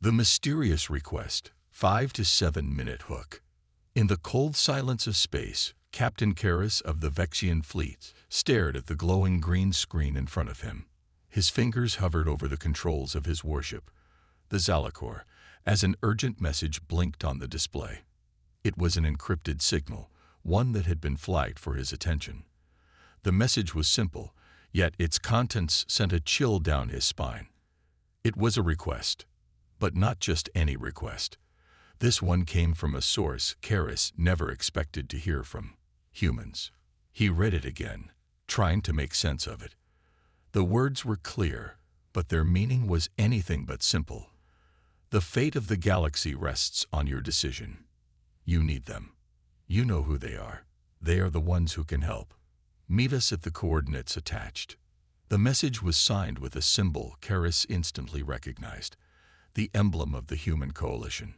The mysterious request, 5 to 7 minute hook. In the cold silence of space, Captain Karras of the Vexian fleet stared at the glowing green screen in front of him. His fingers hovered over the controls of his warship, the Zalakor, as an urgent message blinked on the display. It was an encrypted signal, one that had been flagged for his attention. The message was simple, yet its contents sent a chill down his spine. It was a request, but not just any request. This one came from a source Karras never expected to hear from: humans. He read it again, trying to make sense of it. The words were clear, but their meaning was anything but simple. The fate of the galaxy rests on your decision. You need them. You know who they are. They are the ones who can help. Meet us at the coordinates attached. The message was signed with a symbol Karras instantly recognized: the emblem of the human coalition.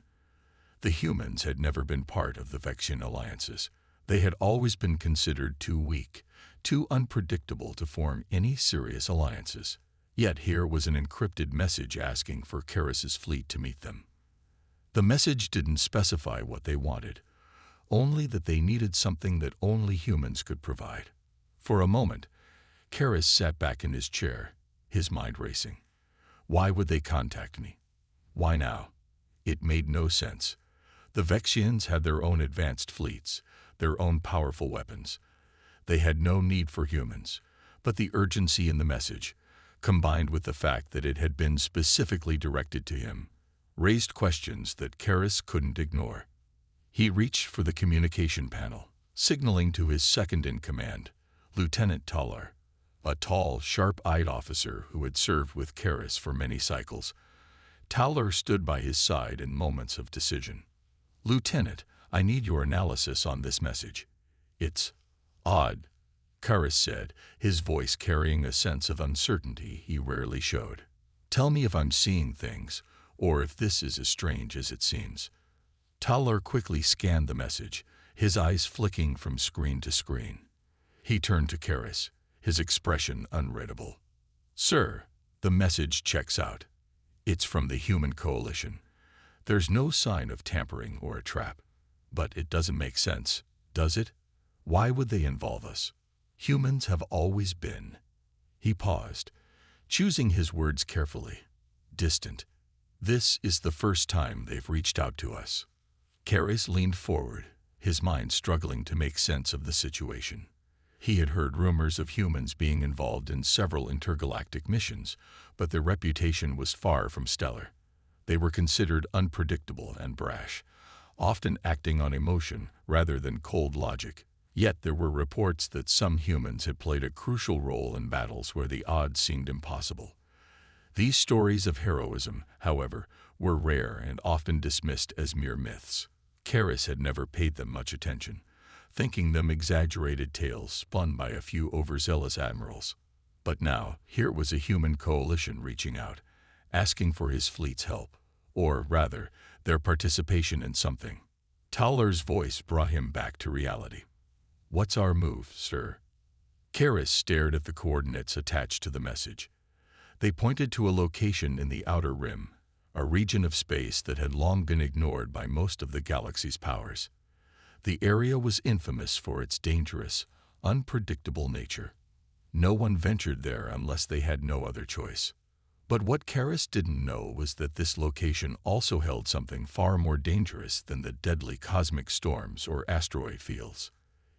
The humans had never been part of the Vexian alliances. They had always been considered too weak, too unpredictable to form any serious alliances. Yet here was an encrypted message asking for Karras's fleet to meet them. The message didn't specify what they wanted, only that they needed something that only humans could provide. For a moment, Karras sat back in his chair, his mind racing. Why would they contact me? Why now? It made no sense. The Vexians had their own advanced fleets, their own powerful weapons. They had no need for humans, but the urgency in the message, combined with the fact that it had been specifically directed to him, raised questions that Karras couldn't ignore. He reached for the communication panel, signaling to his second-in-command, Lieutenant Talar, a tall, sharp-eyed officer who had served with Karras for many cycles. Talar stood by his side in moments of decision. "Lieutenant, I need your analysis on this message." "It's odd," Karras said, his voice carrying a sense of uncertainty he rarely showed. "Tell me if I'm seeing things, or if this is as strange as it seems." Talar quickly scanned the message, his eyes flicking from screen to screen. He turned to Karras, his expression unreadable. "Sir, the message checks out. It's from the human coalition. There's no sign of tampering or a trap. But it doesn't make sense, does it? Why would they involve us? Humans have always been." He paused, choosing his words carefully. "Distant. This is the first time they've reached out to us." Karras leaned forward, his mind struggling to make sense of the situation. He had heard rumors of humans being involved in several intergalactic missions, but their reputation was far from stellar. They were considered unpredictable and brash, often acting on emotion rather than cold logic. Yet there were reports that some humans had played a crucial role in battles where the odds seemed impossible. These stories of heroism, however, were rare and often dismissed as mere myths. Karras had never paid them much attention, thinking them exaggerated tales spun by a few overzealous admirals. But now, here was a human coalition reaching out, asking for his fleet's help, or rather, their participation in something. Talar's voice brought him back to reality. "What's our move, sir?" Karras stared at the coordinates attached to the message. They pointed to a location in the outer rim, a region of space that had long been ignored by most of the galaxy's powers. The area was infamous for its dangerous, unpredictable nature. No one ventured there unless they had no other choice. But what Karras didn't know was that this location also held something far more dangerous than the deadly cosmic storms or asteroid fields.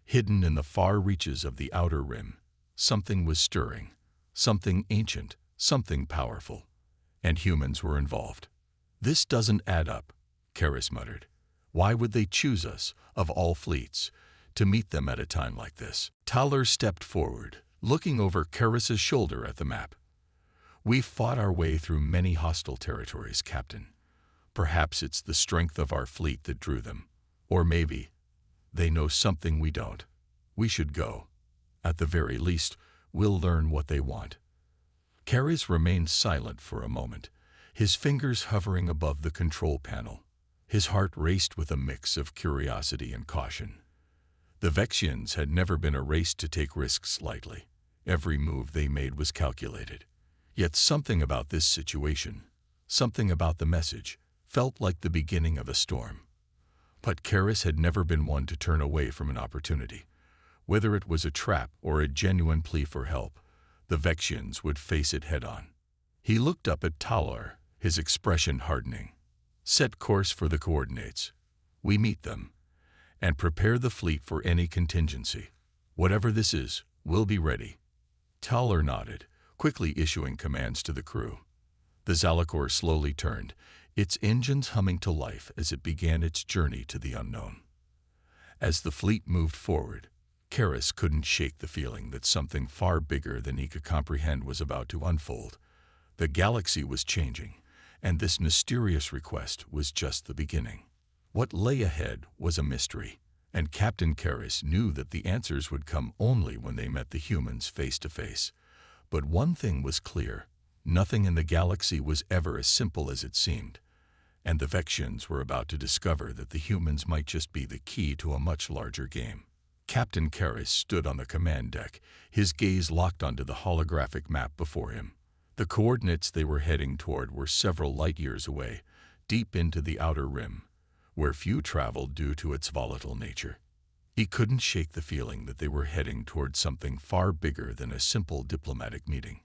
Hidden in the far reaches of the outer rim, something was stirring, something ancient, something powerful, and humans were involved. "This doesn't add up," Karras muttered. "Why would they choose us, of all fleets, to meet them at a time like this?" Talar stepped forward, looking over Karras's shoulder at the map. "We've fought our way through many hostile territories, Captain. Perhaps it's the strength of our fleet that drew them. Or maybe they know something we don't. We should go. At the very least, we'll learn what they want." Karras remained silent for a moment, his fingers hovering above the control panel. His heart raced with a mix of curiosity and caution. The Vexians had never been a race to take risks lightly. Every move they made was calculated. Yet something about this situation, Something about the message felt like the beginning of a storm. But Karis had never been one to turn away from an opportunity. Whether it was a trap or a genuine plea for help, the Vexians would face it head-on. He looked up at Talar, his expression hardening. Set course for the coordinates. We meet them. And prepare the fleet for any contingency. Whatever this is, we'll be ready. Talar nodded, quickly issuing commands to the crew. The Zalakor slowly turned, its engines humming to life as it began its journey to the unknown. As the fleet moved forward, Karis couldn't shake the feeling that something far bigger than he could comprehend was about to unfold. The galaxy was changing, and this mysterious request was just the beginning. What lay ahead was a mystery, and Captain Karis knew that the answers would come only when they met the humans face to face. But one thing was clear: nothing in the galaxy was ever as simple as it seemed, and the Vexians were about to discover that the humans might just be the key to a much larger game. Captain Karis stood on the command deck, his gaze locked onto the holographic map before him. The coordinates they were heading toward were several light years away, deep into the outer rim, where few traveled due to its volatile nature. He couldn't shake the feeling that they were heading toward something far bigger than a simple diplomatic meeting.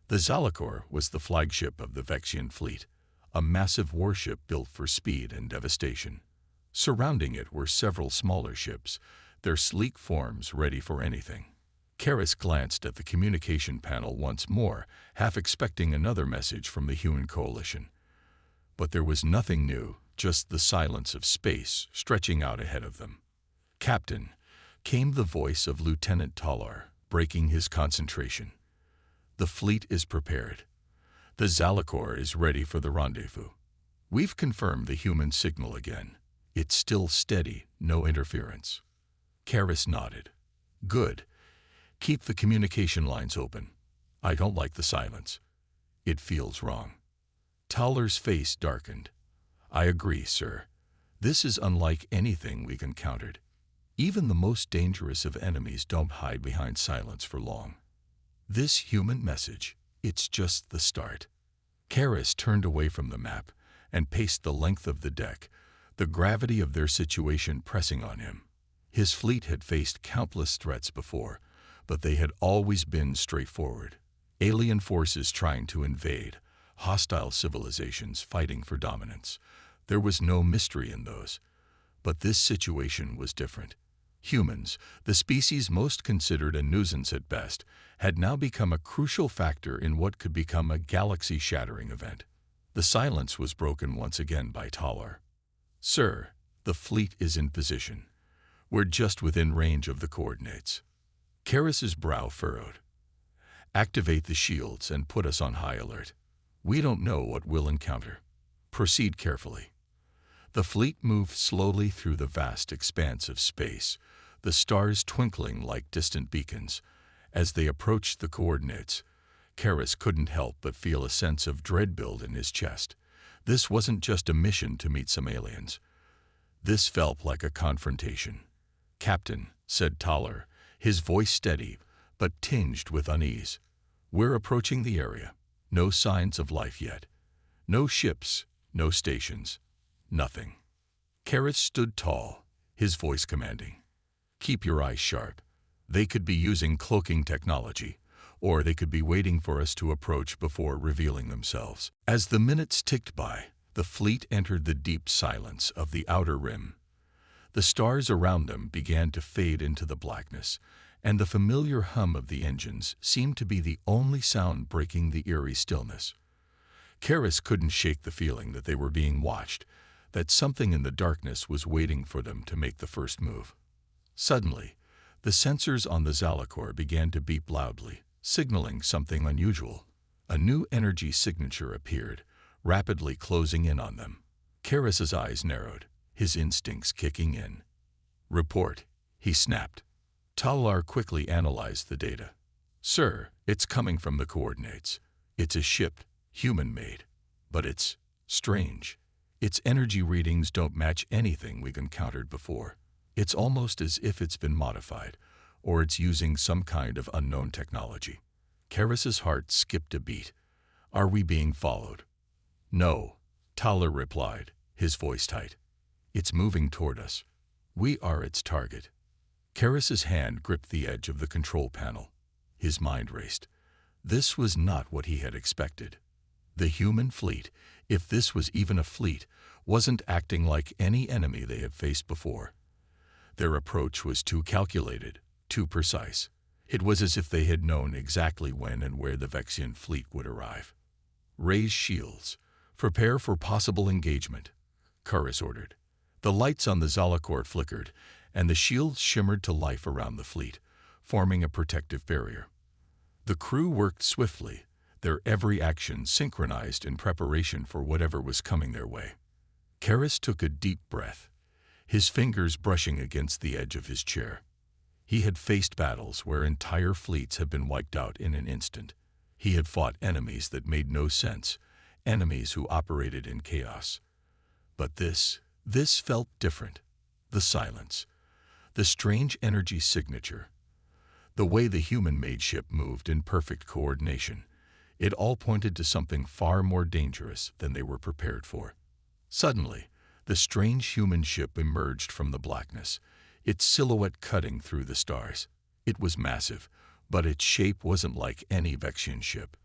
The Zalakor was the flagship of the Vexian fleet, a massive warship built for speed and devastation. Surrounding it were several smaller ships, their sleek forms ready for anything. Karis glanced at the communication panel once more, half expecting another message from the human coalition. But there was nothing new, just the silence of space stretching out ahead of them. "Captain," came the voice of Lieutenant Talar, breaking his concentration. "The fleet is prepared. The Zalakor is ready for the rendezvous. We've confirmed the human signal again. It's still steady, no interference." Karis nodded. "Good. Keep the communication lines open. I don't like the silence. It feels wrong." Talar's face darkened. "I agree, sir. This is unlike anything we've encountered. Even the most dangerous of enemies don't hide behind silence for long. This human message, it's just the start." Karis turned away from the map and paced the length of the deck, the gravity of their situation pressing on him. His fleet had faced countless threats before, but they had always been straightforward. Alien forces trying to invade, hostile civilizations fighting for dominance. There was no mystery in those. But this situation was different. Humans, the species most considered a nuisance at best, had now become a crucial factor in what could become a galaxy-shattering event. The silence was broken once again by Talar. "Sir, the fleet is in position. We're just within range of the coordinates." Karis's brow furrowed. "Activate the shields and put us on high alert. We don't know what we'll encounter. Proceed carefully." The fleet moved slowly through the vast expanse of space, the stars twinkling like distant beacons. As they approached the coordinates, Karis couldn't help but feel a sense of dread build in his chest. This wasn't just a mission to meet some aliens. This felt like a confrontation. "Captain," said Talar, his voice steady but tinged with unease, "we're approaching the area. No signs of life yet. No ships, no stations. Nothing." Karis stood tall, his voice commanding. "Keep your eyes sharp. They could be using cloaking technology, or they could be waiting for us to approach before revealing themselves." As the minutes ticked by, the fleet entered the deep silence of the outer rim. The stars around them began to fade into the blackness, and the familiar hum of the engines seemed to be the only sound breaking the eerie stillness. Karis couldn't shake the feeling that they were being watched, that something in the darkness was waiting for them to make the first move. Suddenly, the sensors on the Zalakor began to beep loudly, signaling something unusual. A new energy signature appeared, rapidly closing in on them. Karis's eyes narrowed, his instincts kicking in. "Report," he snapped. Talar quickly analyzed the data. "Sir, it's coming from the coordinates. It's a ship, human-made, but it's strange. Its energy readings don't match anything we've encountered before. It's almost as if it's been modified, or it's using some kind of unknown technology." Karis's heart skipped a beat. "Are we being followed?" "No," Tauler replied, his voice tight. "It's moving toward us. We are its target." Karras's hand gripped the edge of the control panel. His mind raced. This was not what he had expected. The human fleet, if this was even a fleet, wasn't acting like any enemy they had faced before. Their approach was too calculated, too precise. It was as if they had known exactly when and where the Vexian fleet would arrive. "Raise shields. Prepare for possible engagement," Karras ordered. The lights on the Zalakor flickered, and the shields shimmered to life around the fleet, forming a protective barrier. The crew worked swiftly, their every action synchronized in preparation for whatever was coming their way. Karras took a deep breath, his fingers brushing against the edge of his chair. He had faced battles where entire fleets had been wiped out in an instant. He had fought enemies that made no sense, enemies who operated in chaos. But this felt different. The silence, the strange energy signature, the way the human-made ship moved in perfect coordination. It all pointed to something far more dangerous than they were prepared for. Suddenly, the strange human ship emerged from the blackness, its silhouette cutting through the stars. It was massive, but its shape wasn't like any Vexian ship.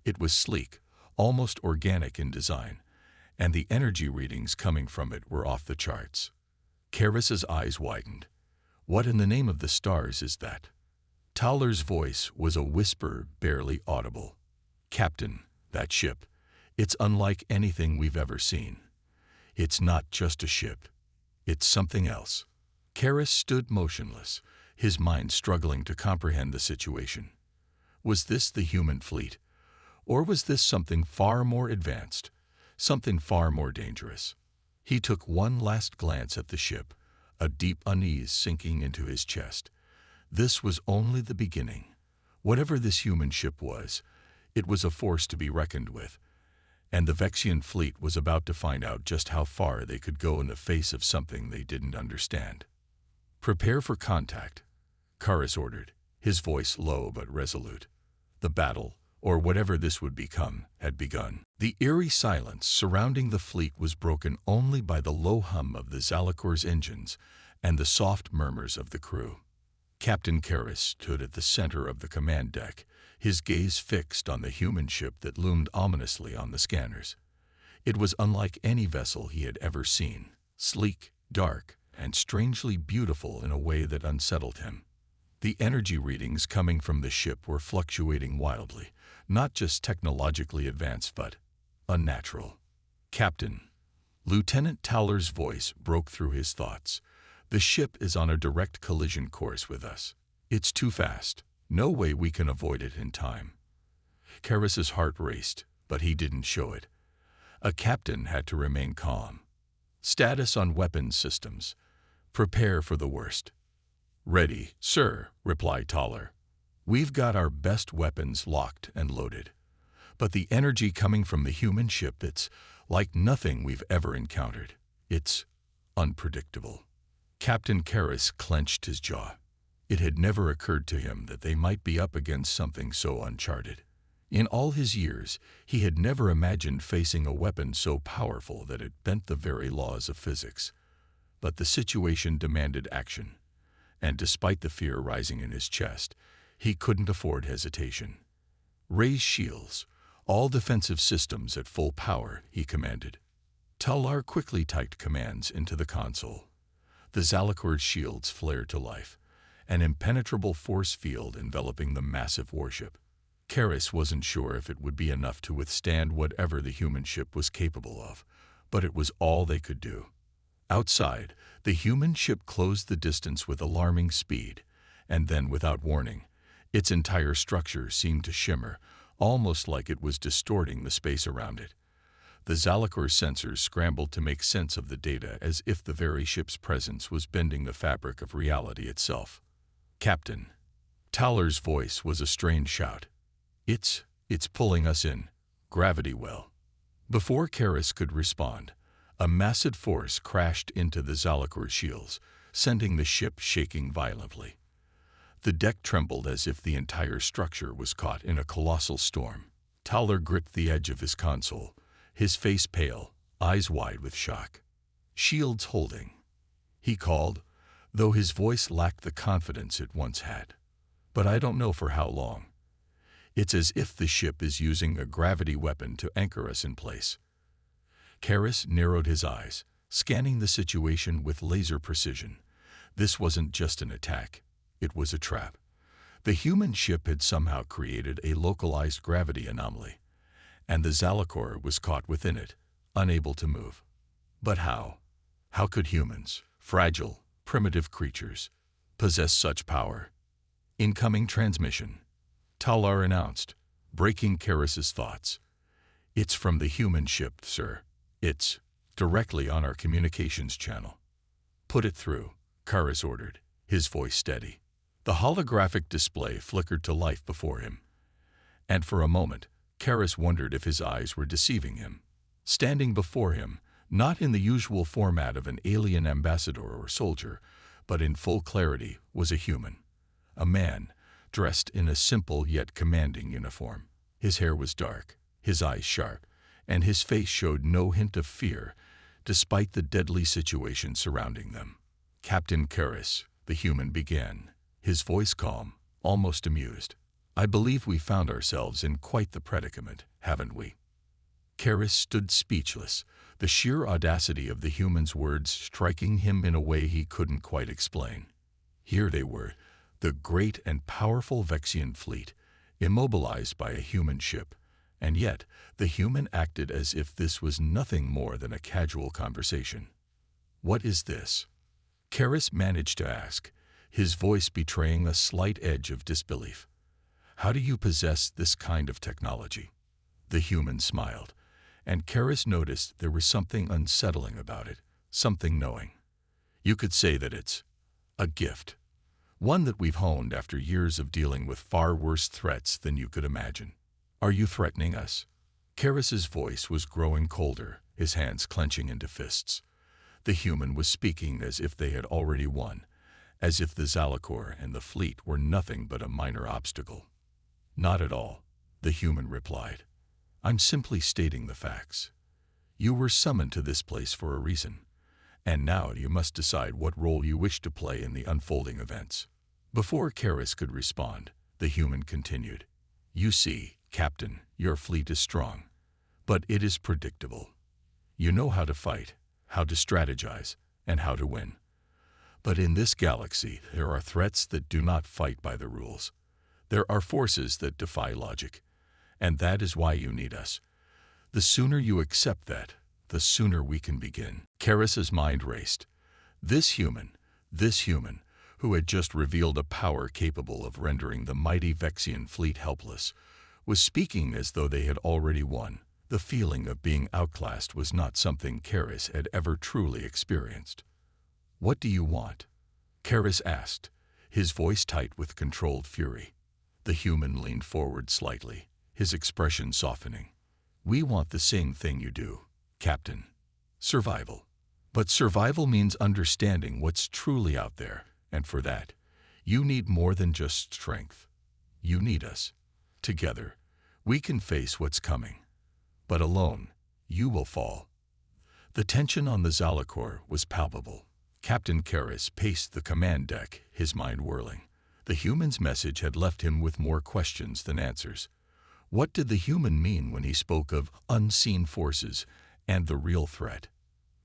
It was sleek, almost organic in design, and the energy readings coming from it were off the charts. Karras's eyes widened. "What in the name of the stars is that?" Tauler's voice was a whisper barely audible. "Captain, that ship. It's unlike anything we've ever seen. It's not just a ship. It's something else." Karras stood motionless, his mind struggling to comprehend the situation. Was this the human fleet? Or was this something far more advanced, something far more dangerous? He took one last glance at the ship, a deep unease sinking into his chest. This was only the beginning. Whatever this human ship was, it was a force to be reckoned with, and the Vexian fleet was about to find out just how far they could go in the face of something they didn't understand. "Prepare for contact," Karras ordered, his voice low but resolute. The battle, or whatever this would become, had begun. The eerie silence surrounding the fleet was broken only by the low hum of the Zalakor's engines and the soft murmurs of the crew. Captain Karras stood at the center of the command deck, his gaze fixed on the human ship that loomed ominously on the scanners. It was unlike any vessel he had ever seen, sleek, dark, and strangely beautiful in a way that unsettled him. The energy readings coming from the ship were fluctuating wildly, not just technologically advanced but unnatural. "Captain," Lieutenant Tauler's voice broke through his thoughts. "The ship is on a direct collision course with us. It's too fast. No way we can avoid it in time." Karras's heart raced, but he didn't show it. A captain had to remain calm. "Status on weapons systems. Prepare for the worst." "Ready, sir," replied Tauler. "We've got our best weapons locked and loaded. But the energy coming from the human ship, it's like nothing we've ever encountered. It's unpredictable." Captain Karras clenched his jaw. It had never occurred to him that they might be up against something so uncharted. In all his years, he had never imagined facing a weapon so powerful that it bent the very laws of physics. But the situation demanded action, and despite the fear rising in his chest, he couldn't afford hesitation. "Raise shields, all defensive systems at full power," he commanded. Tauler quickly typed commands into the console. The Zalakor's shields flared to life, an impenetrable force field enveloping the massive warship. Karras wasn't sure if it would be enough to withstand whatever the human ship was capable of, but it was all they could do. Outside, the human ship closed the distance with alarming speed, and then, without warning, its entire structure seemed to shimmer, almost like it was distorting the space around it. The Zalakor sensors scrambled to make sense of the data as if the very ship's presence was bending the fabric of reality itself. "Captain." Tauler's voice was a strained shout. It's pulling us in. Gravity well." Before Karras could respond, a massive force crashed into the Zalakor shields, sending the ship shaking violently. The deck trembled as if the entire structure was caught in a colossal storm. Tauler gripped the edge of his console, his face pale, eyes wide with shock. "Shields holding," he called, though his voice lacked the confidence it once had. "But I don't know for how long. It's as if the ship is using a gravity weapon to anchor us in place." Karras narrowed his eyes, scanning the situation with laser precision. This wasn't just an attack. It was a trap. The human ship had somehow created a localized gravity anomaly, and the Zalakor was caught within it, unable to move. But how? How could humans, fragile, primitive creatures, possess such power? "Incoming transmission," Talar announced, breaking Karras's thoughts. "It's from the human ship, sir. It's directly on our communications channel." "Put it through," Karras ordered, his voice steady. The holographic display flickered to life before him, and for a moment, Karras wondered if his eyes were deceiving him. Standing before him, not in the usual format of an alien ambassador or soldier, but in full clarity, was a human. A man, dressed in a simple yet commanding uniform. His hair was dark, his eyes sharp, and his face showed no hint of fear, despite the deadly situation surrounding them. "Captain Karras," the human began, his voice calm, almost amused. "I believe we found ourselves in quite the predicament, haven't we?" Karras stood speechless, the sheer audacity of the human's words striking him in a way he couldn't quite explain. Here they were, the great and powerful Vexian fleet, immobilized by a human ship, and yet the human acted as if this was nothing more than a casual conversation. "What is this?" Karras managed to ask, his voice betraying a slight edge of disbelief. "How do you possess this kind of technology?" The human smiled, and Karras noticed there was something unsettling about it, something knowing. "You could say that it's a gift. One that we've honed after years of dealing with far worse threats than you could imagine." "Are you threatening us?" Karras's voice was growing colder, his hands clenching into fists. The human was speaking as if they had already won, as if the Zalakor and the fleet were nothing but a minor obstacle. "Not at all," the human replied. "I'm simply stating the facts. You were summoned to this place for a reason, and now you must decide what role you wish to play in the unfolding events." Before Karras could respond, the human continued. "You see, Captain, your fleet is strong, but it is predictable. You know how to fight, how to strategize, and how to win. But in this galaxy, there are threats that do not fight by the rules. There are forces that defy logic, and that is why you need us. The sooner you accept that, the sooner we can begin." Karras's mind raced. This human, who had just revealed a power capable of rendering the mighty Vexian fleet helpless, was speaking as though they had already won. The feeling of being outclassed was not something Karras had ever truly experienced. "What do you want?" Karras asked, his voice tight with controlled fury. The human leaned forward slightly, his expression softening. "We want the same thing you do, Captain. Survival. But survival means understanding what's truly out there, and for that, you need more than just strength. You need us. Together, we can face what's coming. But alone, you will fall." The tension on the Zalakor was palpable. Captain Karras paced the command deck, his mind whirling. The human's message had left him with more questions than answers. What did the human mean when he spoke of unseen forces and the real threat?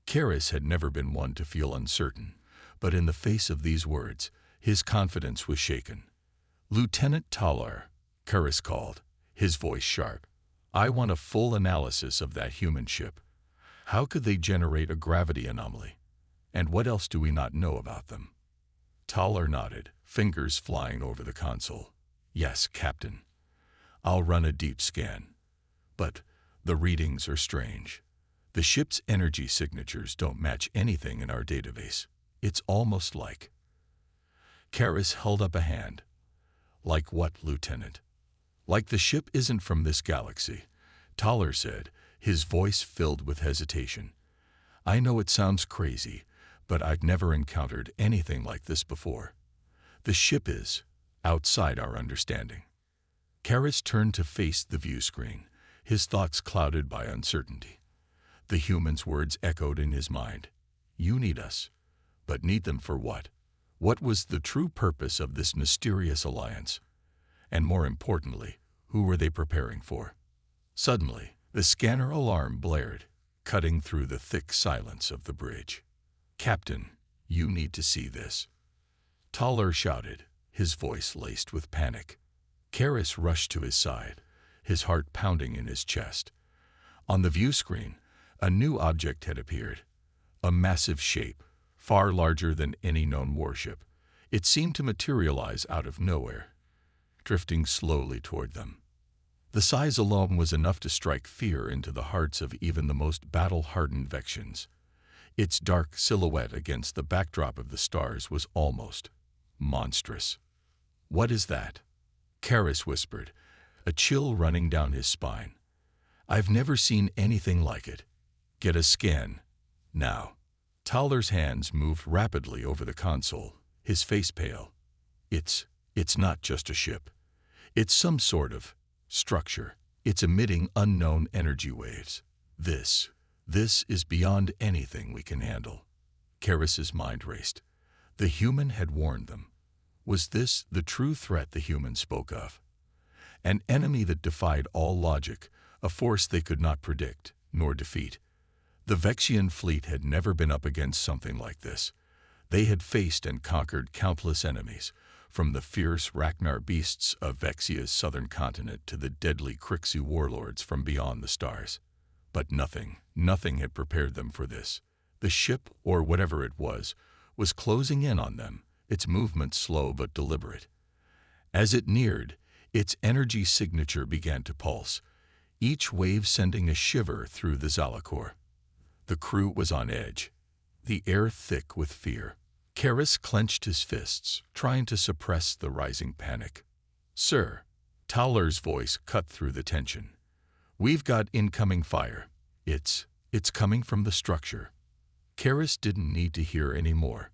Karras had never been one to feel uncertain, but in the face of these words, his confidence was shaken. "Lieutenant Talar," Karras called, his voice sharp. "I want a full analysis of that human ship. How could they generate a gravity anomaly? And what else do we not know about them?" Talar nodded, fingers flying over the console. "Yes, Captain. I'll run a deep scan. But the readings are strange. The ship's energy signatures don't match anything in our database. It's almost like..." Karras held up a hand. "Like what, Lieutenant?" "Like the ship isn't from this galaxy," Talar said, his voice filled with hesitation. "I know it sounds crazy, but I've never encountered anything like this before. The ship is outside our understanding." Karras turned to face the view screen, his thoughts clouded by uncertainty. The human's words echoed in his mind. You need us. But need them for what? What was the true purpose of this mysterious alliance? And more importantly, who were they preparing for? Suddenly, the scanner alarm blared, cutting through the thick silence of the bridge. Captain, you need to see this. Toller shouted, his voice laced with panic. Karras rushed to his side, his heart pounding in his chest. On the view screen, a new object had appeared. A massive shape, far larger than any known warship. It seemed to materialize out of nowhere, drifting slowly toward them. The size alone was enough to strike fear into the hearts of even the most battle-hardened Vexians. Its dark silhouette against the backdrop of the stars was almost monstrous. What is that? Karras whispered, a chill running down his spine. I've never seen anything like it. Get a scan, now. Toller's hands moved rapidly over the console, his face pale. It's not just a ship. It's some sort of structure. It's emitting unknown energy waves. This is beyond anything we can handle. Karras's mind raced. The human had warned them. Was this the true threat the human spoke of? An enemy that defied all logic, a force they could not predict nor defeat. The Vexian fleet had never been up against something like this. They had faced and conquered countless enemies, from the fierce Ragnar beasts of Vexia's southern continent to the deadly Crixu warlords from beyond the stars. But nothing had prepared them for this. The ship, or whatever it was closing in on them, its movement slow but deliberate. As it neared, its energy signature began to pulse, each wave sending a shiver through the Zalakor. The crew was on edge, the air thick with fear. Karras clenched his fists, trying to suppress the rising panic. Sir, Toller's voice cut through the tension. We've got incoming fire. It's coming from the structure. Karras didn't need to hear any more.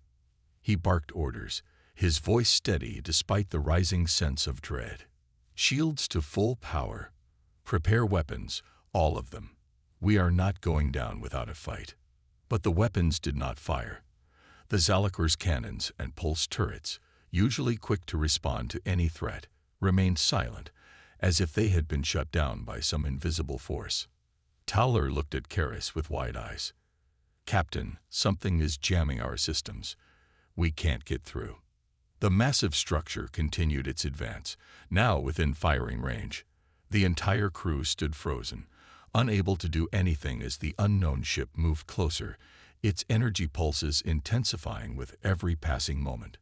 He barked orders, his voice steady despite the rising sense of dread. Shields to full power. Prepare weapons, all of them. We are not going down without a fight. But the weapons did not fire. The Zalakor's cannons and pulse turrets, usually quick to respond to any threat, remained silent, as if they had been shut down by some invisible force. Toller looked at Karras with wide eyes. Captain, something is jamming our systems. We can't get through. The massive structure continued its advance, now within firing range. The entire crew stood frozen, unable to do anything as the unknown ship moved closer, its energy pulses intensifying with every passing moment.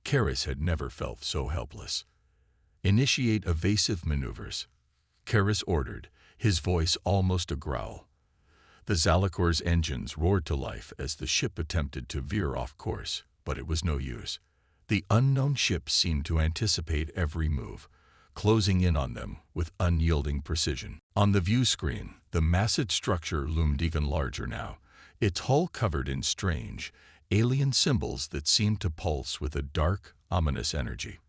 Karras had never felt so helpless. Initiate evasive maneuvers, Karras ordered, his voice almost a growl. The Zalakor's engines roared to life as the ship attempted to veer off course, but it was no use. The unknown ship seemed to anticipate every move, closing in on them with unyielding precision. On the view screen, the massive structure loomed even larger now, its hull covered in strange, alien symbols that seemed to pulse with a dark, ominous energy.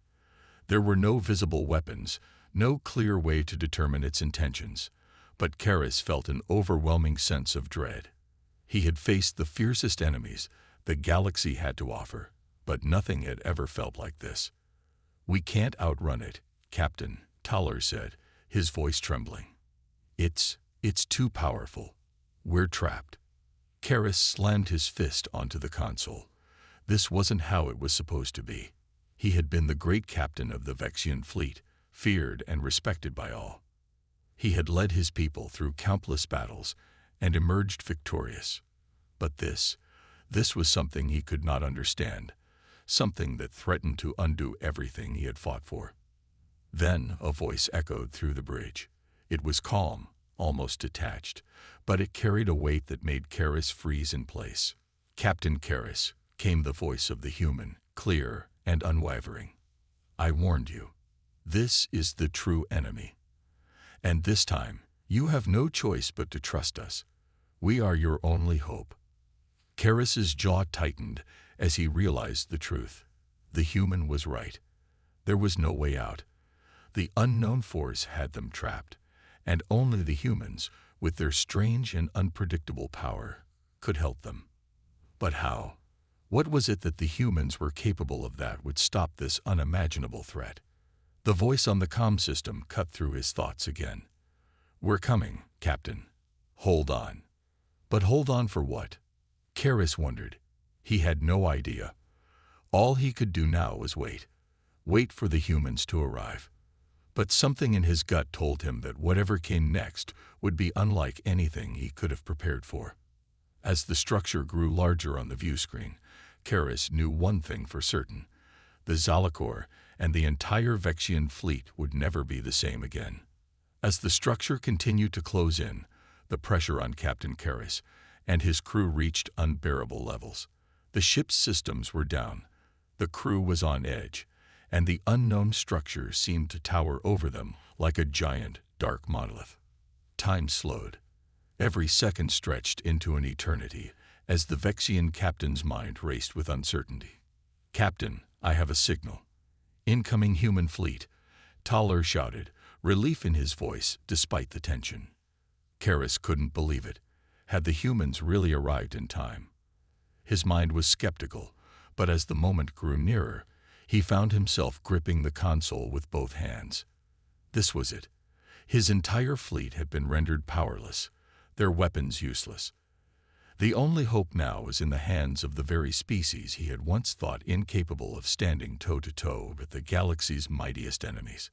There were no visible weapons, no clear way to determine its intentions, but Karras felt an overwhelming sense of dread. He had faced the fiercest enemies the galaxy had to offer, but nothing had ever felt like this. We can't outrun it, Captain, Toller said, his voice trembling. It's too powerful. We're trapped. Karras slammed his fist onto the console. This wasn't how it was supposed to be. He had been the great captain of the Vexian fleet, feared and respected by all. He had led his people through countless battles and emerged victorious. But this was something he could not understand, something that threatened to undo everything he had fought for. Then a voice echoed through the bridge. It was calm, almost detached, but it carried a weight that made Karras freeze in place. Captain Karras, came the voice of the human, clear and unwavering. I warned you. This is the true enemy. And this time, you have no choice but to trust us. We are your only hope. Karras's jaw tightened as he realized the truth. The human was right. There was no way out. The unknown force had them trapped, and only the humans, with their strange and unpredictable power, could help them. But how? What was it that the humans were capable of that would stop this unimaginable threat? The voice on the comm system cut through his thoughts again. "We're coming, Captain. Hold on." But hold on for what? Karras wondered. He had no idea. All he could do now was wait. Wait for the humans to arrive. But something in his gut told him that whatever came next would be unlike anything he could have prepared for. As the structure grew larger on the view screen, Karras knew one thing for certain. The Zalakor and the entire Vexian fleet would never be the same again. As the structure continued to close in, the pressure on Captain Karras and his crew reached unbearable levels. The ship's systems were down, the crew was on edge, and the unknown structure seemed to tower over them like a giant, dark monolith. Time slowed. Every second stretched into an eternity as the Vexian captain's mind raced with uncertainty. "Captain, I have a signal." "Incoming human fleet," Taller shouted, relief in his voice despite the tension. Karras couldn't believe it. Had the humans really arrived in time? His mind was skeptical, but as the moment grew nearer, he found himself gripping the console with both hands. This was it. His entire fleet had been rendered powerless, their weapons useless. The only hope now was in the hands of the very species he had once thought incapable of standing toe-to-toe with the galaxy's mightiest enemies.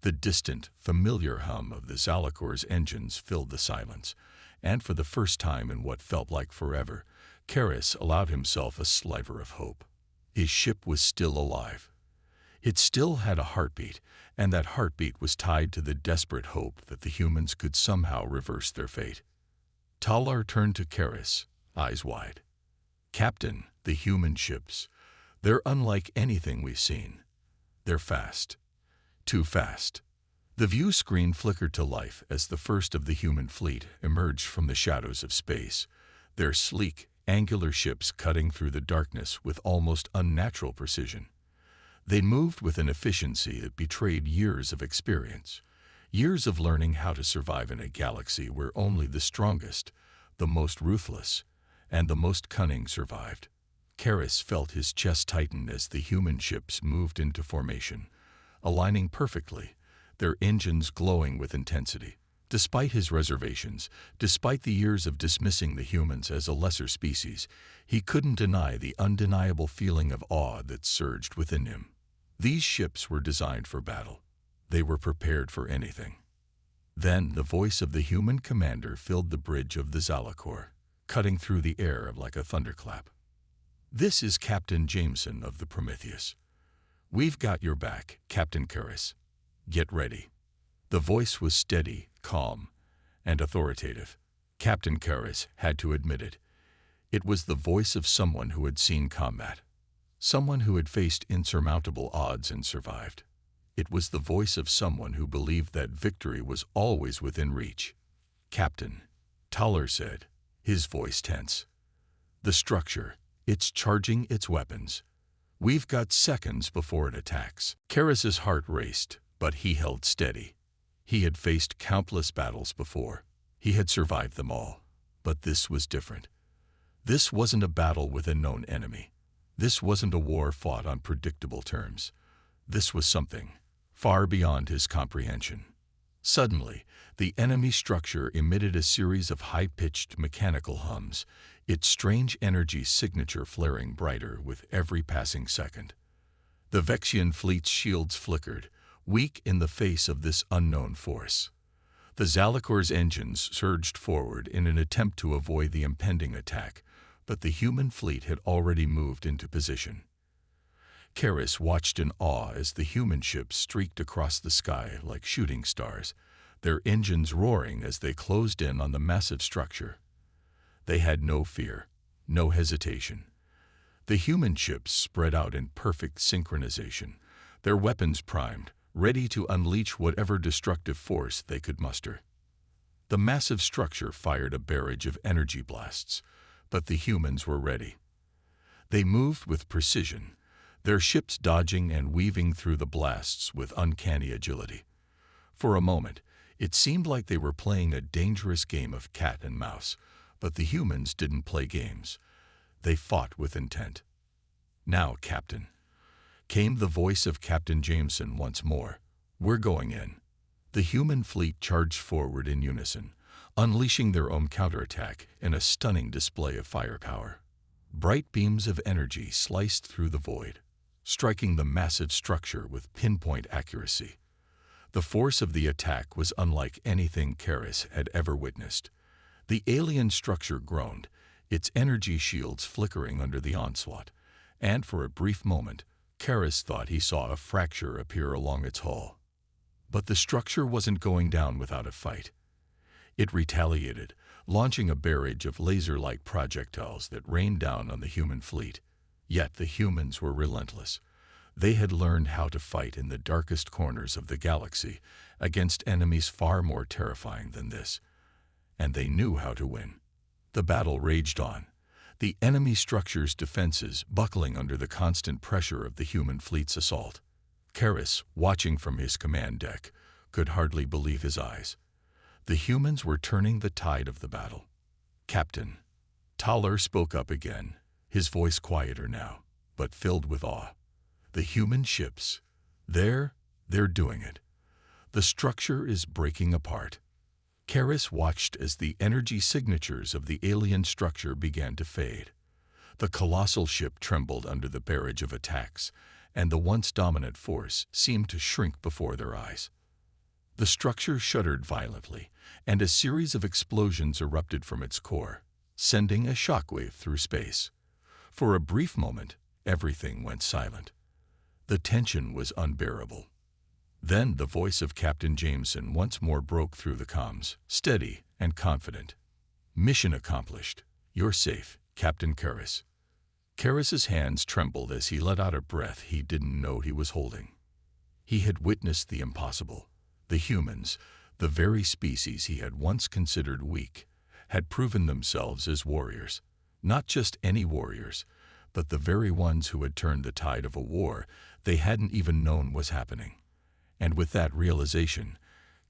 The distant, familiar hum of the Zalakor's engines filled the silence, and for the first time in what felt like forever, Karras allowed himself a sliver of hope. His ship was still alive. It still had a heartbeat, and that heartbeat was tied to the desperate hope that the humans could somehow reverse their fate. Talar turned to Karras, eyes wide. "Captain, the human ships. They're unlike anything we've seen. They're fast. Too fast." The view screen flickered to life as the first of the human fleet emerged from the shadows of space, their sleek, angular ships cutting through the darkness with almost unnatural precision. They moved with an efficiency that betrayed years of experience, years of learning how to survive in a galaxy where only the strongest, the most ruthless, and the most cunning survived. Karras felt his chest tighten as the human ships moved into formation, aligning perfectly, their engines glowing with intensity. Despite his reservations, despite the years of dismissing the humans as a lesser species, he couldn't deny the undeniable feeling of awe that surged within him. These ships were designed for battle. They were prepared for anything. Then the voice of the human commander filled the bridge of the Zalakor, cutting through the air like a thunderclap. "This is Captain Jameson of the Prometheus. We've got your back, Captain Karras. Get ready." The voice was steady, calm, and authoritative. Captain Karras had to admit it. It was the voice of someone who had seen combat, someone who had faced insurmountable odds and survived. It was the voice of someone who believed that victory was always within reach. "Captain," Taller said, his voice tense. "The structure, it's charging its weapons. We've got seconds before it attacks." Karras's heart raced, but he held steady. He had faced countless battles before. He had survived them all. But this was different. This wasn't a battle with a known enemy. This wasn't a war fought on predictable terms. This was something far beyond his comprehension. Suddenly, the enemy structure emitted a series of high-pitched mechanical hums, its strange energy signature flaring brighter with every passing second. The Vexian fleet's shields flickered, weak in the face of this unknown force. The Zalakor's engines surged forward in an attempt to avoid the impending attack, but the human fleet had already moved into position. Karras watched in awe as the human ships streaked across the sky like shooting stars, their engines roaring as they closed in on the massive structure. They had no fear, no hesitation. The human ships spread out in perfect synchronization, their weapons primed, ready to unleash whatever destructive force they could muster. The massive structure fired a barrage of energy blasts, but the humans were ready. They moved with precision, their ships dodging and weaving through the blasts with uncanny agility. For a moment, It seemed like they were playing a dangerous game of cat and mouse, but the humans didn't play games. They fought with intent. "Now, Captain," came the voice of Captain Jameson once more. "We're going in." The human fleet charged forward in unison, unleashing their own counterattack in a stunning display of firepower. Bright beams of energy sliced through the void, striking the massive structure with pinpoint accuracy. The force of the attack was unlike anything Karis had ever witnessed. The alien structure groaned, its energy shields flickering under the onslaught, and for a brief moment, Karis thought he saw a fracture appear along its hull. But the structure wasn't going down without a fight. It retaliated, launching a barrage of laser-like projectiles that rained down on the human fleet. Yet the humans were relentless. They had learned how to fight in the darkest corners of the galaxy against enemies far more terrifying than this. And they knew how to win. The battle raged on, the enemy structure's defenses buckling under the constant pressure of the human fleet's assault. Karis, watching from his command deck, could hardly believe his eyes. The humans were turning the tide of the battle. "Captain," Taller spoke up again, his voice quieter now, but filled with awe. "The human ships, they're doing it. The structure is breaking apart." Karis watched as the energy signatures of the alien structure began to fade. The colossal ship trembled under the barrage of attacks, and the once dominant force seemed to shrink before their eyes. The structure shuddered violently, and a series of explosions erupted from its core, sending a shockwave through space. For a brief moment, everything went silent. The tension was unbearable. Then the voice of Captain Jameson once more broke through the comms, steady and confident. "Mission accomplished. You're safe, Captain Karis." Karis's hands trembled as he let out a breath he didn't know he was holding. He had witnessed the impossible. The humans, the very species he had once considered weak, had proven themselves as warriors. Not just any warriors, but the very ones who had turned the tide of a war they hadn't even known was happening. And with that realization,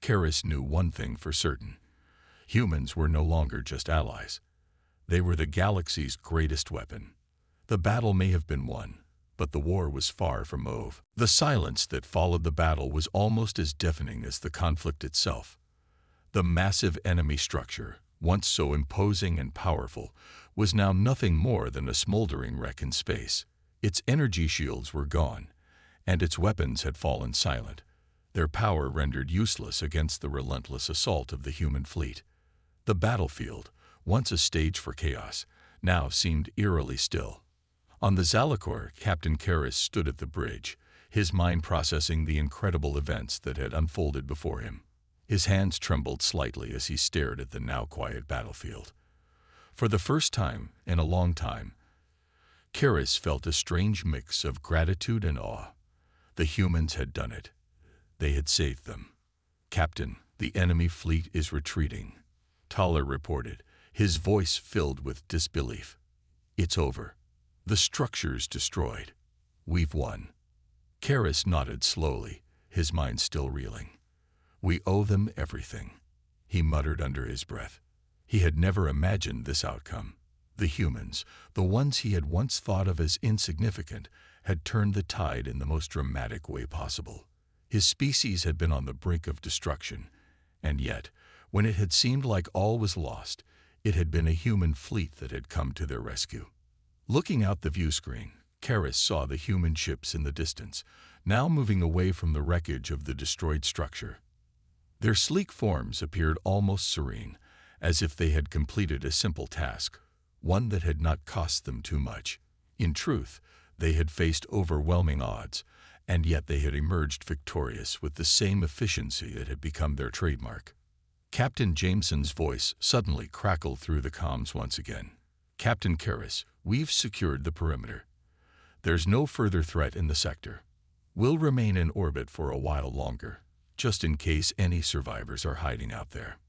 Karis knew one thing for certain. Humans were no longer just allies. They were the galaxy's greatest weapon. The battle may have been won, but the war was far from over. The silence that followed the battle was almost as deafening as the conflict itself. The massive enemy structure, once so imposing and powerful, was now nothing more than a smoldering wreck in space. Its energy shields were gone, and its weapons had fallen silent, their power rendered useless against the relentless assault of the human fleet. The battlefield, once a stage for chaos, now seemed eerily still. On the Zalakor, Captain Karis stood at the bridge, his mind processing the incredible events that had unfolded before him. His hands trembled slightly as he stared at the now quiet battlefield. For the first time in a long time, Karis felt a strange mix of gratitude and awe. The humans had done it. They had saved them. "Captain, the enemy fleet is retreating," Taller reported, his voice filled with disbelief. "It's over. The structure's destroyed. We've won." Karis nodded slowly, his mind still reeling. "We owe them everything," he muttered under his breath. He had never imagined this outcome. The humans, the ones he had once thought of as insignificant, had turned the tide in the most dramatic way possible. His species had been on the brink of destruction, and yet, when it had seemed like all was lost, it had been a human fleet that had come to their rescue. Looking out the view screen, Karis saw the human ships in the distance, now moving away from the wreckage of the destroyed structure. Their sleek forms appeared almost serene, as if they had completed a simple task, one that had not cost them too much. In truth, they had faced overwhelming odds, and yet they had emerged victorious with the same efficiency that had become their trademark. Captain Jameson's voice suddenly crackled through the comms once again. "Captain Karis, we've secured the perimeter. There's no further threat in the sector. We'll remain in orbit for a while longer, just in case any survivors are hiding out there."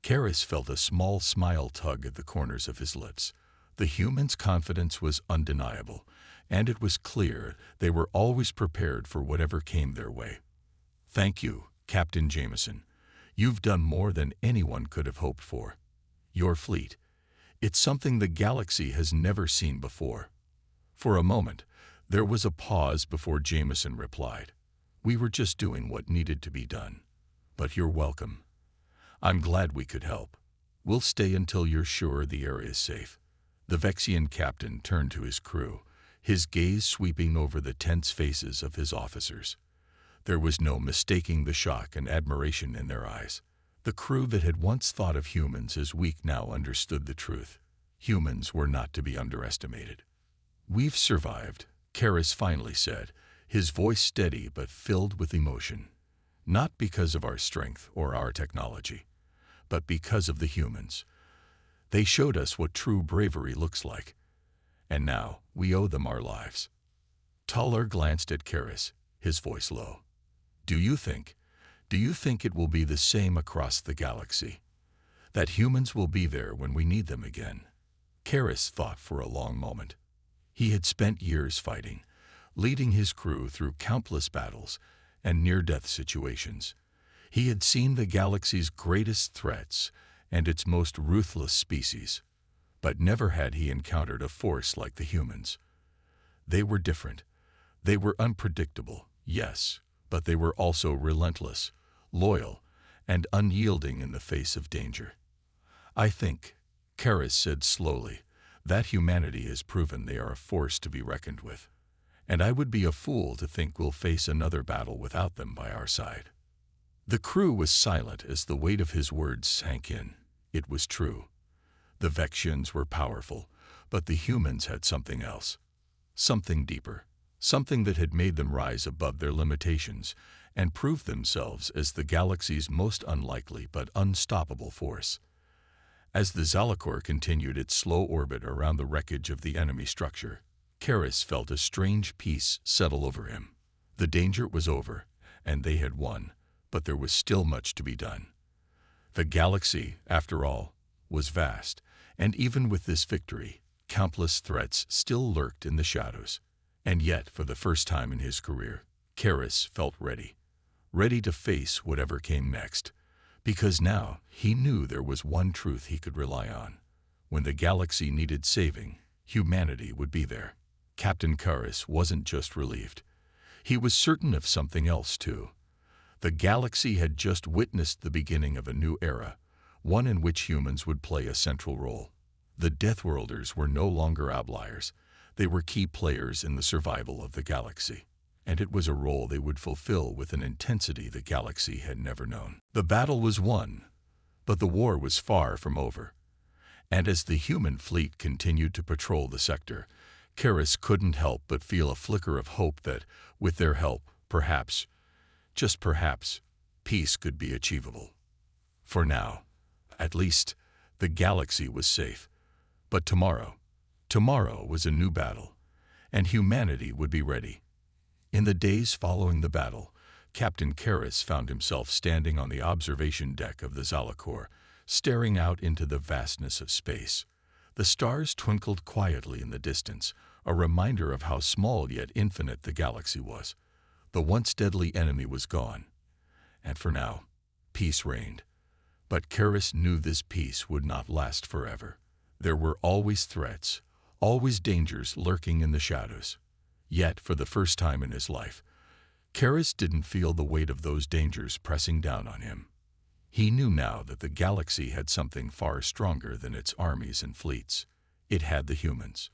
Karis felt a small smile tug at the corners of his lips. The humans' confidence was undeniable, and it was clear they were always prepared for whatever came their way. "Thank you, Captain Jameson. You've done more than anyone could have hoped for. Your fleet. It's something the galaxy has never seen before." For a moment, there was a pause before Jameson replied. "We were just doing what needed to be done. But you're welcome. I'm glad we could help. We'll stay until you're sure the area is safe." The Vexian captain turned to his crew, his gaze sweeping over the tense faces of his officers. There was no mistaking the shock and admiration in their eyes. The crew that had once thought of humans as weak now understood the truth. Humans were not to be underestimated. "We've survived," Karras finally said, his voice steady but filled with emotion. "Not because of our strength or our technology, but because of the humans. They showed us what true bravery looks like. And now we owe them our lives." Tuller glanced at Karras, his voice low. Do you think it will be the same across the galaxy? That humans will be there when we need them again?" Karras thought for a long moment. He had spent years fighting, leading his crew through countless battles and near-death situations. He had seen the galaxy's greatest threats and its most ruthless species, but never had he encountered a force like the humans. They were different. They were unpredictable, yes, but they were also relentless, loyal, and unyielding in the face of danger. "I think," Karras said slowly, "that humanity has proven they are a force to be reckoned with. And I would be a fool to think we'll face another battle without them by our side." The crew was silent as the weight of his words sank in. It was true. The Vexians were powerful, but the humans had something else. Something deeper. Something that had made them rise above their limitations and prove themselves as the galaxy's most unlikely but unstoppable force. As the Zalakor continued its slow orbit around the wreckage of the enemy structure, Karras felt a strange peace settle over him. The danger was over, and they had won, but there was still much to be done. The galaxy, after all, was vast, and even with this victory, countless threats still lurked in the shadows. And yet, for the first time in his career, Karras felt ready to face whatever came next, because now he knew there was one truth he could rely on. When the galaxy needed saving, humanity would be there. Captain Karras wasn't just relieved. He was certain of something else, too. The galaxy had just witnessed the beginning of a new era, one in which humans would play a central role. The Deathworlders were no longer outliers. They were key players in the survival of the galaxy, and it was a role they would fulfill with an intensity the galaxy had never known. The battle was won, but the war was far from over. And as the human fleet continued to patrol the sector, Karras couldn't help but feel a flicker of hope that, with their help, perhaps, just perhaps, peace could be achievable. For now, at least, the galaxy was safe. But tomorrow was a new battle, and humanity would be ready. In the days following the battle, Captain Karras found himself standing on the observation deck of the Zalakor, staring out into the vastness of space. The stars twinkled quietly in the distance, a reminder of how small yet infinite the galaxy was. The once deadly enemy was gone, and for now, peace reigned. But Karras knew this peace would not last forever. There were always threats, always dangers lurking in the shadows. Yet, for the first time in his life, Karras didn't feel the weight of those dangers pressing down on him. He knew now that the galaxy had something far stronger than its armies and fleets. It had the humans.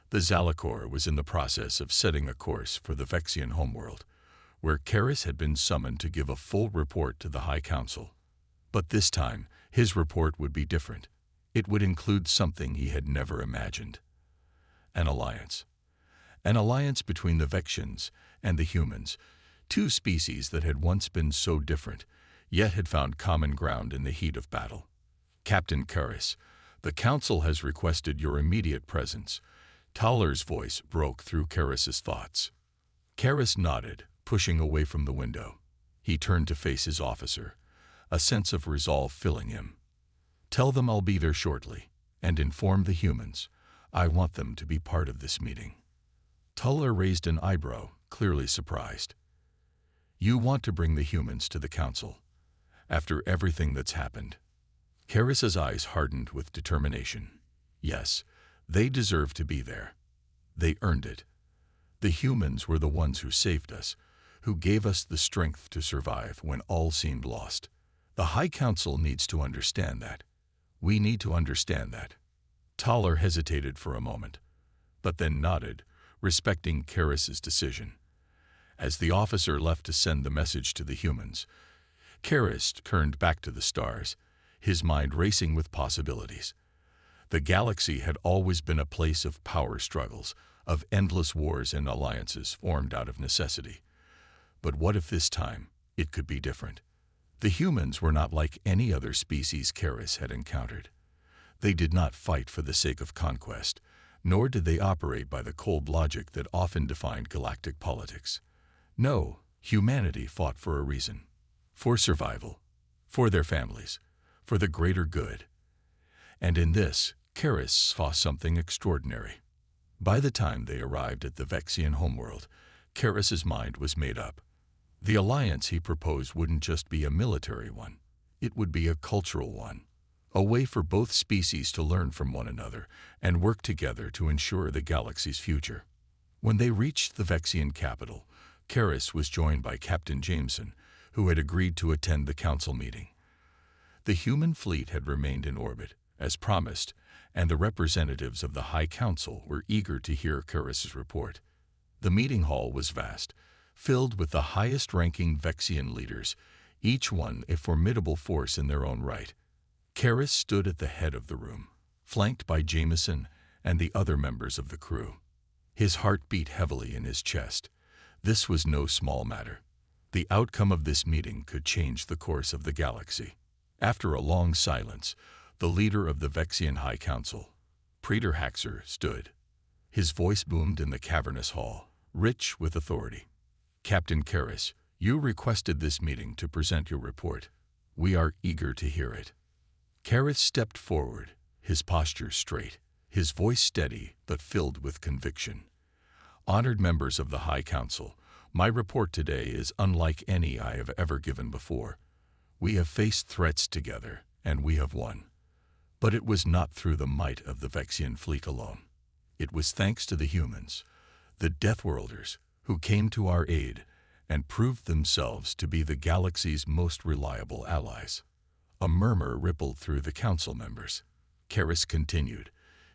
The Zalakor was in the process of setting a course for the Vexian homeworld, where Karras had been summoned to give a full report to the High Council. But this time, his report would be different. It would include something he had never imagined. An alliance. An alliance between the Vexians and the humans, two species that had once been so different, yet had found common ground in the heat of battle. "Captain Karras, the Council has requested your immediate presence." Tuller's voice broke through Karras's thoughts. Karras nodded, pushing away from the window. He turned to face his officer, a sense of resolve filling him. "Tell them I'll be there shortly, and inform the humans. I want them to be part of this meeting." Tuller raised an eyebrow, clearly surprised. "You want to bring the humans to the Council?" after everything that's happened. Karis's eyes hardened with determination. Yes, they deserve to be there. They earned it. The humans were the ones who saved us, who gave us the strength to survive when all seemed lost. The High Council needs to understand that. We need to understand that. Toller hesitated for a moment, but then nodded, respecting Karis's decision. As the officer left to send the message to the humans, Karis turned back to the stars, his mind racing with possibilities. The galaxy had always been a place of power struggles, of endless wars and alliances formed out of necessity. But what if this time it could be different? The humans were not like any other species Karis had encountered. They did not fight for the sake of conquest, nor did they operate by the cold logic that often defined galactic politics. No, humanity fought for a reason. For survival, for their families, for the greater good. And in this, Karis saw something extraordinary. By the time they arrived at the Vexian homeworld, Karis's mind was made up. The alliance he proposed wouldn't just be a military one. It would be a cultural one. A way for both species to learn from one another and work together to ensure the galaxy's future. When they reached the Vexian capital, Karis was joined by Captain Jameson, who had agreed to attend the council meeting. The human fleet had remained in orbit, as promised, and the representatives of the High Council were eager to hear Karis's report. The meeting hall was vast, filled with the highest-ranking Vexian leaders, each one a formidable force in their own right. Karis stood at the head of the room, flanked by Jameson and the other members of the crew. His heart beat heavily in his chest. This was no small matter. The outcome of this meeting could change the course of the galaxy. After a long silence, the leader of the Vexian High Council, Praetor Haxor, stood. His voice boomed in the cavernous hall, rich with authority. Captain Karis, you requested this meeting to present your report. We are eager to hear it. Karis stepped forward, his posture straight, his voice steady but filled with conviction. Honored members of the High Council, my report today is unlike any I have ever given before. We have faced threats together, and we have won. But it was not through the might of the Vexian fleet alone. It was thanks to the humans, the Deathworlders, who came to our aid and proved themselves to be the galaxy's most reliable allies. A murmur rippled through the council members. Karis continued,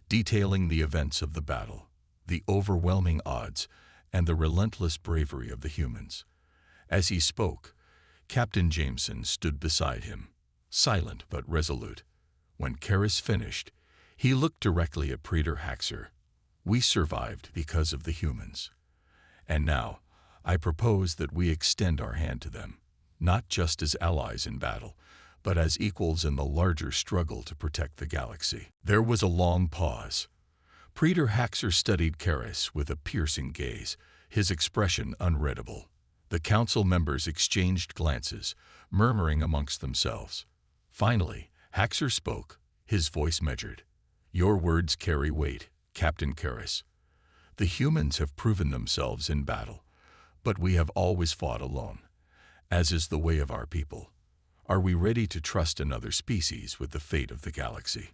detailing the events of the battle, the overwhelming odds, and the relentless bravery of the humans. As he spoke, Captain Jameson stood beside him, silent but resolute. When Karis finished, he looked directly at Praetor Haxor. We survived because of the humans. And now, I propose that we extend our hand to them, not just as allies in battle, but as equals in the larger struggle to protect the galaxy. There was a long pause. Praetor Haxor studied Karis with a piercing gaze, his expression unreadable. The council members exchanged glances, murmuring amongst themselves. Finally, Haxor spoke, his voice measured. Your words carry weight, Captain Karis. The humans have proven themselves in battle, but we have always fought alone, as is the way of our people. Are we ready to trust another species with the fate of the galaxy?